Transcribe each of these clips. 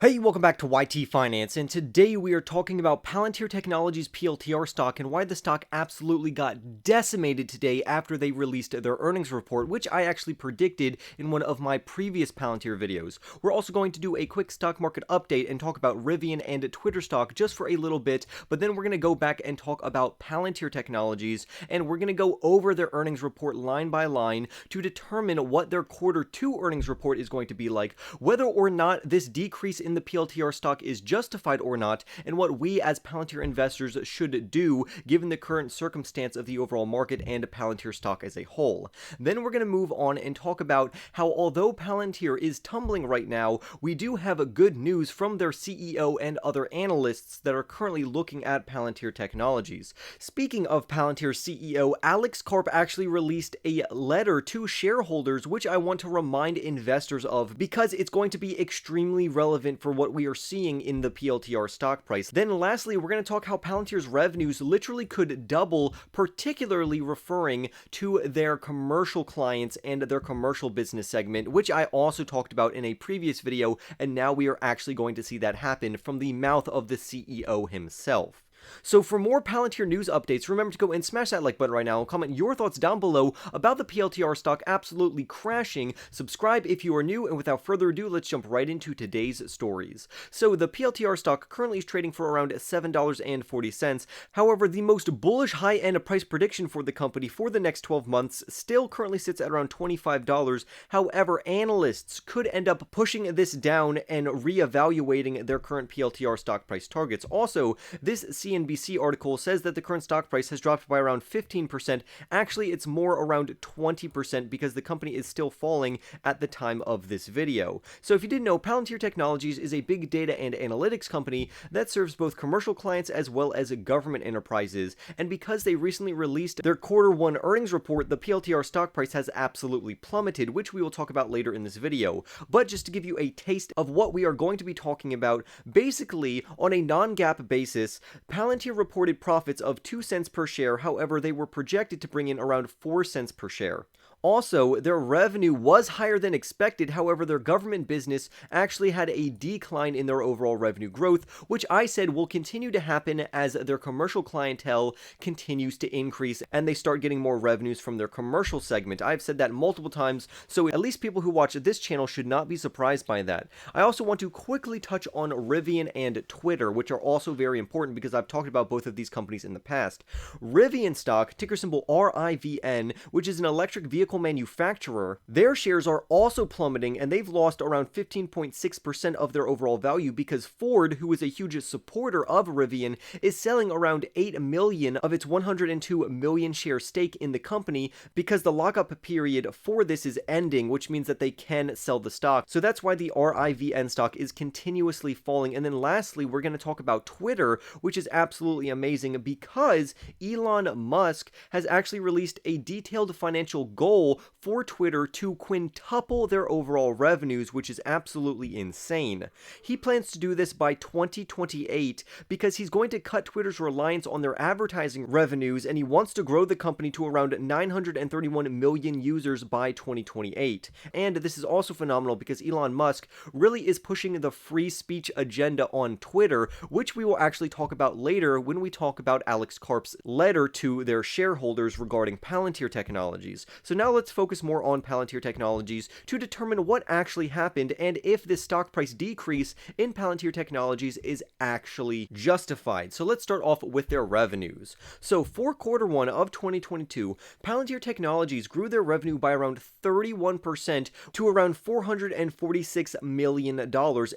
Hey, welcome back to YT Finance, and today we are talking about Palantir Technologies PLTR stock and why the stock absolutely got decimated today after they released their earnings report, which I actually predicted in one of my previous Palantir videos. We're also going to do a quick stock market update and talk about Rivian and Twitter stock just for a little bit, but then we're going to go back and talk about Palantir Technologies, and we're going to go over their earnings report line by line to determine what their Q2 earnings report is going to be like, whether or not this decrease in the PLTR stock is justified or not, and what we as Palantir investors should do given the current circumstance of the overall market and Palantir stock as a whole. Then we're going to move on and talk about how although Palantir is tumbling right now, we do have good news from their CEO and other analysts that are currently looking at Palantir Technologies. Speaking of Palantir CEO, Alex Karp actually released a letter to shareholders which I want to remind investors of because it's going to be extremely relevant for what we are seeing in the PLTR stock price. Then lastly, we're going to talk how Palantir's revenues literally could double, particularly referring to their commercial clients and their commercial business segment, which I also talked about in a previous video, and now we are actually going to see that happen from the mouth of the CEO himself. So for more Palantir news updates, remember to go and smash that like button right now and comment your thoughts down below about the PLTR stock absolutely crashing. Subscribe if you are new, and without further ado, let's jump right into today's stories. So the PLTR stock currently is trading for around $7.40. However, the most bullish high-end price prediction for the company for the next 12 months still currently sits at around $25. However, analysts could end up pushing this down and reevaluating their current PLTR stock price targets. Also, this CNBC article says that the current stock price has dropped by around 15%. Actually, it's more around 20% because the company is still falling at the time of this video. So if you didn't know, Palantir Technologies is a big data and analytics company that serves both commercial clients as well as government enterprises. And because they recently released their Q1 earnings report, the PLTR stock price has absolutely plummeted, which we will talk about later in this video. But just to give you a taste of what we are going to be talking about, basically on a non-GAAP basis, Palantir reported profits of 2 cents per share. However, they were projected to bring in around 4 cents per share. Also, their revenue was higher than expected. However, their government business actually had a decline in their overall revenue growth, which I said will continue to happen as their commercial clientele continues to increase and they start getting more revenues from their commercial segment. I've said that multiple times, so at least people who watch this channel should not be surprised by that. I also want to quickly touch on Rivian and Twitter, which are also very important because I've talked about both of these companies in the past. Rivian stock, ticker symbol RIVN, which is an electric vehicle manufacturer, their shares are also plummeting and they've lost around 15.6% of their overall value because Ford, who is a huge supporter of Rivian, is selling around 8 million of its 102 million share stake in the company because the lockup period for this is ending, which means that they can sell the stock. So that's why the RIVN stock is continuously falling. And then lastly, we're going to talk about Twitter, which is absolutely amazing because Elon Musk has actually released a detailed financial goal for Twitter to quintuple their overall revenues, which is absolutely insane. He plans to do this by 2028 because he's going to cut Twitter's reliance on their advertising revenues, and he wants to grow the company to around 931 million users by 2028. And this is also phenomenal because Elon Musk really is pushing the free speech agenda on Twitter, which we will actually talk about later when we talk about Alex Karp's letter to their shareholders regarding Palantir Technologies. So now let's focus more on Palantir Technologies to determine what actually happened and if this stock price decrease in Palantir Technologies is actually justified. So let's start off with their revenues. So for Q1 of 2022, Palantir Technologies grew their revenue by around 31% to around $446 million,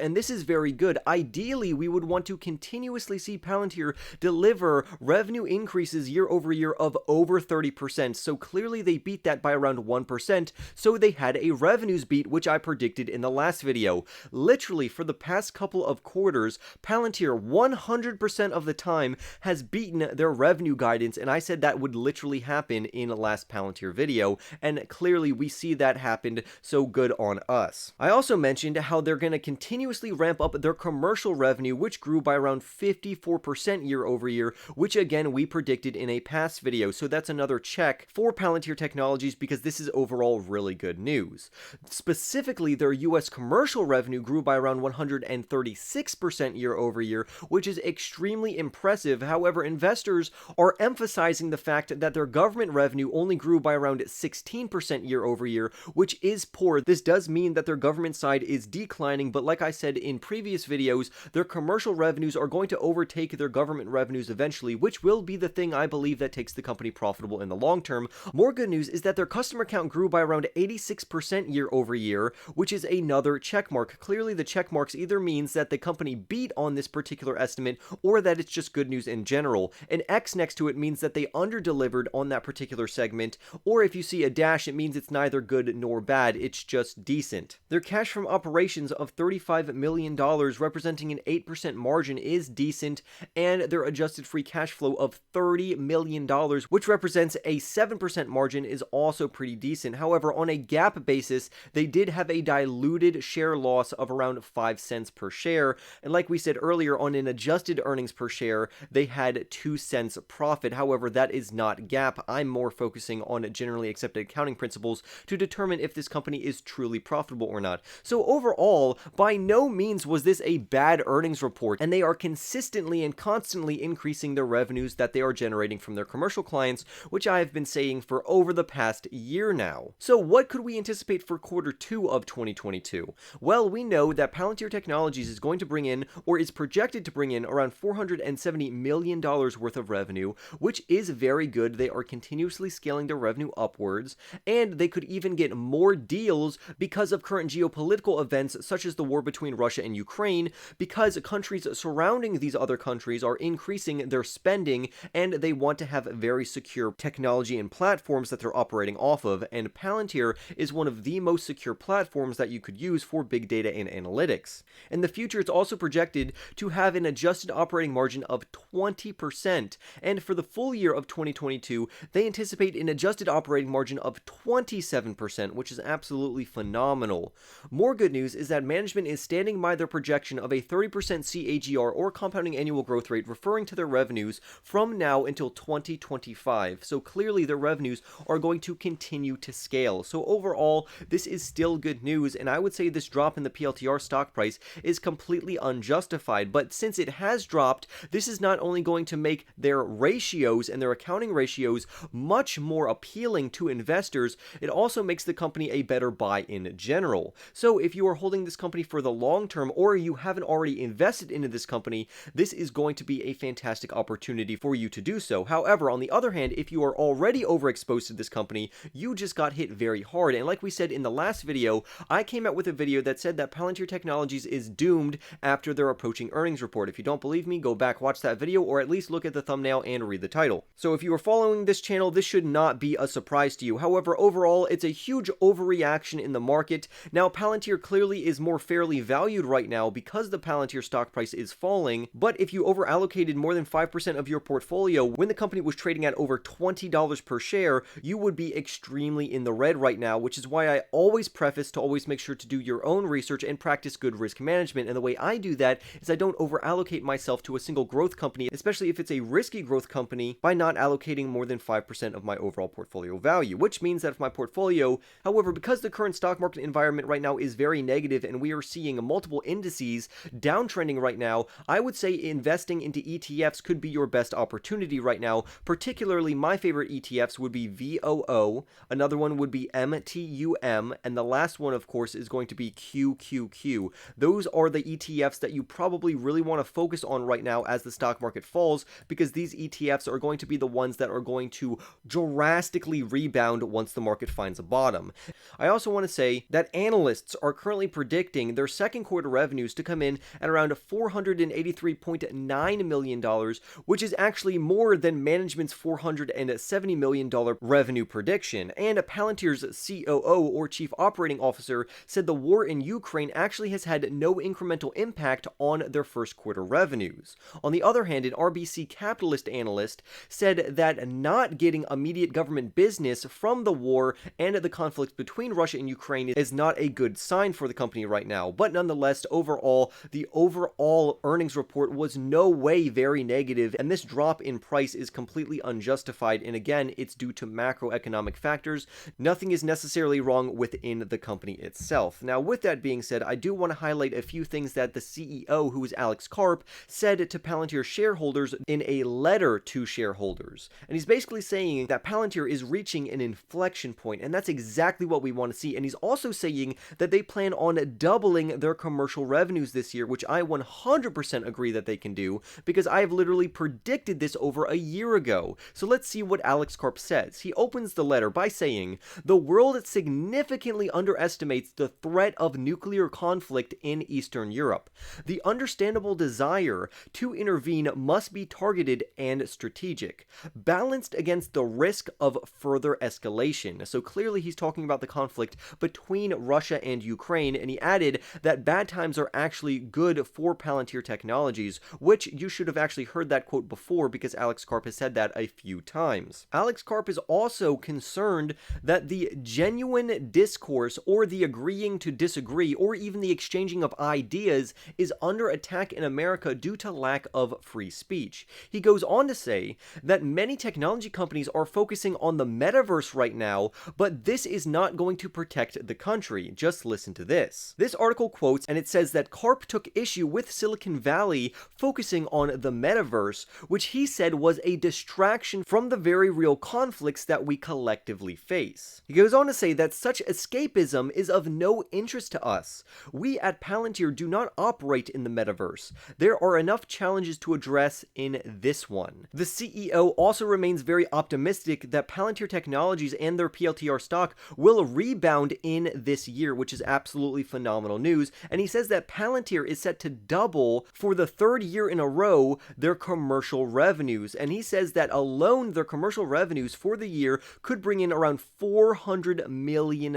and this is very good. Ideally, we would want to continuously see Palantir deliver revenue increases year over year of over 30%, so clearly they beat that by around 1%, so they had a revenues beat, which I predicted in the last video. Literally, for the past couple of quarters, Palantir 100% of the time has beaten their revenue guidance, and I said that would literally happen in the last Palantir video, and clearly we see that happened, so good on us. I also mentioned how they're going to continuously ramp up their commercial revenue, which grew by around 54% year over year, which again we predicted in a past video, so that's another check for Palantir Technologies because because this is overall really good news. Specifically, their US commercial revenue grew by around 136% year over year, which is extremely impressive. However, investors are emphasizing the fact that their government revenue only grew by around 16% year over year, which is poor. This does mean that their government side is declining, but like I said in previous videos, their commercial revenues are going to overtake their government revenues eventually, which will be the thing I believe that takes the company profitable in the long term. More good news is that their customer count grew by around 86% year over year, which is another checkmark. Clearly, the checkmarks either means that the company beat on this particular estimate or that it's just good news in general. An X next to it means that they underdelivered on that particular segment, or if you see a dash, it means it's neither good nor bad, it's just decent. Their cash from operations of $35 million, representing an 8% margin, is decent, and their adjusted free cash flow of $30 million, which represents a 7% margin, is also pretty decent. However, on a GAAP basis, they did have a diluted share loss of around 5 cents per share, and like we said earlier, on an adjusted earnings per share, they had 2 cents profit. However, that is not GAAP. I'm more focusing on generally accepted accounting principles to determine if this company is truly profitable or not. So overall, by no means was this a bad earnings report, and they are consistently and constantly increasing their revenues that they are generating from their commercial clients, which I have been saying for over the past year now. So what could we anticipate for quarter 2 of 2022? Well, we know that Palantir Technologies is going to bring in, or is projected to bring in, around $470 million worth of revenue, which is very good. They are continuously scaling their revenue upwards, and they could even get more deals because of current geopolitical events such as the war between Russia and Ukraine, because countries surrounding these other countries are increasing their spending and they want to have very secure technology and platforms that they're operating off of, and Palantir is one of the most secure platforms that you could use for big data and analytics. In the future, it's also projected to have an adjusted operating margin of 20%, and for the full year of 2022, they anticipate an adjusted operating margin of 27%, which is absolutely phenomenal. More good news is that management is standing by their projection of a 30% CAGR, or compounding annual growth rate, referring to their revenues from now until 2025. So clearly their revenues are going to continue to scale. So overall, this is still good news, and I would say this drop in the PLTR stock price is completely unjustified. But since it has dropped, this is not only going to make their ratios and their accounting ratios much more appealing to investors, it also makes the company a better buy in general. So if you are holding this company for the long term, or you haven't already invested into this company, this is going to be a fantastic opportunity for you to do so. However, on the other hand, if you are already overexposed to this company, you just got hit very hard. And like we said in the last video, I came out with a video that said that Palantir Technologies is doomed after their approaching earnings report. If you don't believe me, go back, watch that video, or at least look at the thumbnail and read the title. So if you are following this channel, this should not be a surprise to you. However, overall, it's a huge overreaction in the market. Now, Palantir clearly is more fairly valued right now because the Palantir stock price is falling, but if you overallocated more than 5% of your portfolio when the company was trading at over $20 per share, you would be extremely in the red right now, which is why I always preface to always make sure to do your own research and practice good risk management. And the way I do that is I don't overallocate myself to a single growth company, especially if it's a risky growth company, by not allocating more than 5% of my overall portfolio value, which means that if my portfolio, however, because the current stock market environment right now is very negative and we are seeing multiple indices downtrending right now, I would say investing into ETFs could be your best opportunity right now. Particularly, my favorite ETFs would be VOO, another one would be MTUM, and the last one, of course, is going to be QQQ. Those are the ETFs that you probably really want to focus on right now as the stock market falls, because these ETFs are going to be the ones that are going to drastically rebound once the market finds a bottom. I also want to say that analysts are currently predicting their second quarter revenues to come in at around $483.9 million, which is actually more than management's $470 million revenue prediction. And Palantir's COO, or Chief Operating Officer, said the war in Ukraine actually has had no incremental impact on their first quarter revenues. On the other hand, an RBC Capitalist analyst said that not getting immediate government business from the war and the conflict between Russia and Ukraine is not a good sign for the company right now. But nonetheless, overall, the overall earnings report was no way very negative, and this drop in price is completely unjustified, and again, it's due to macroeconomic factors, nothing is necessarily wrong within the company itself. Now, with that being said, I do want to highlight a few things that the CEO, who is Alex Karp, said to Palantir shareholders in a letter to shareholders. And he's basically saying that Palantir is reaching an inflection point, and that's exactly what we want to see. And he's also saying that they plan on doubling their commercial revenues this year, which I 100% agree that they can do, because I have literally predicted this over a year ago. So let's see what Alex Karp says. He opens the letter by saying, "The world significantly underestimates the threat of nuclear conflict in Eastern Europe. The understandable desire to intervene must be targeted and strategic, balanced against the risk of further escalation." So clearly he's talking about the conflict between Russia and Ukraine, and he added that bad times are actually good for Palantir Technologies, which you should have actually heard that quote before because Alex Karp has said that a few times. Alex Karp is also concerned that the genuine discourse, or the agreeing to disagree, or even the exchanging of ideas is under attack in America due to lack of free speech. He goes on to say that many technology companies are focusing on the metaverse right now, but this is not going to protect the country. Just listen to this. This article quotes, and it says that Karp took issue with Silicon Valley focusing on the metaverse, which he said was a distraction from the very real conflicts that we collectively face. He goes on to say that such escapism is of no interest to us. We at Palantir do not operate in the metaverse. There are enough challenges to address in this one. The CEO also remains very optimistic that Palantir Technologies and their PLTR stock will rebound in this year, which is absolutely phenomenal news. And he says that Palantir is set to double for the third year in a row their commercial revenues. And he says that alone their commercial revenues for the year could bring in around $400 million,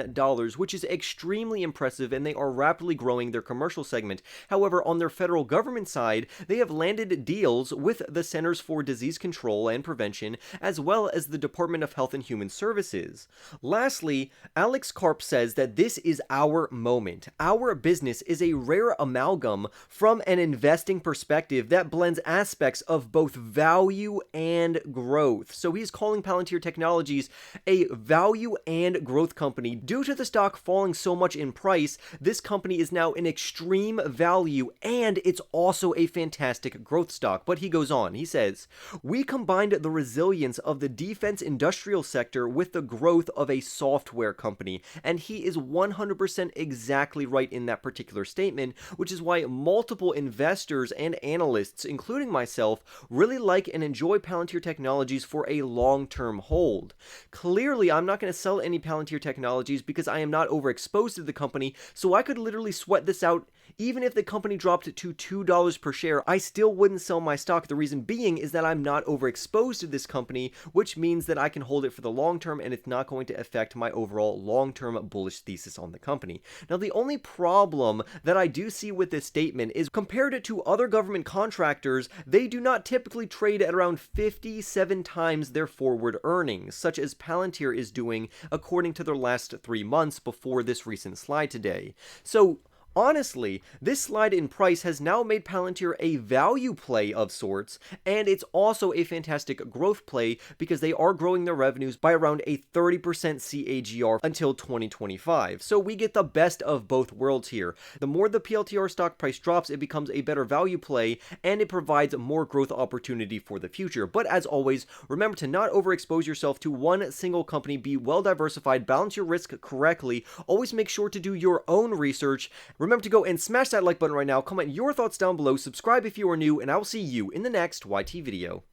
which is extremely impressive, and they are rapidly growing their commercial segment. However, on their federal government side, they have landed deals with the Centers for Disease Control and Prevention, as well as the Department of Health and Human Services. Lastly, Alex Karp says that this is our moment. Our business is a rare amalgam from an investing perspective that blends aspects of both value and growth. So he's calling Palantir Technologies a value and growth company. Due to the stock falling so much in price, this company is now an extreme value, and it's also a fantastic growth stock. But he goes on, he says, "We combined the resilience of the defense industrial sector with the growth of a software company," and he is 100% exactly right in that particular statement, which is why multiple investors and analysts, including myself, really like and enjoy Palantir Technologies for a long-term hold. Clearly, I'm not going to sell any Palantir Technologies because I am not overexposed to the company, so I could literally sweat this out. Even if the company dropped to $2 per share, I still wouldn't sell my stock. The reason being is that I'm not overexposed to this company, which means that I can hold it for the long term and it's not going to affect my overall long-term bullish thesis on the company. Now, the only problem that I do see with this statement is compared it to other government contractors, they do not typically trade at around 57 times their forward earnings, such as Palantir is doing according to their last 3 months before this recent slide today. So honestly, this slide in price has now made Palantir a value play of sorts, and it's also a fantastic growth play because they are growing their revenues by around a 30% CAGR until 2025. So we get the best of both worlds here. The more the PLTR stock price drops, it becomes a better value play, and it provides more growth opportunity for the future. But as always, remember to not overexpose yourself to one single company. Be well diversified, balance your risk correctly, always make sure to do your own research. Remember to go and smash that like button right now, comment your thoughts down below, subscribe if you are new, and I will see you in the next YT video.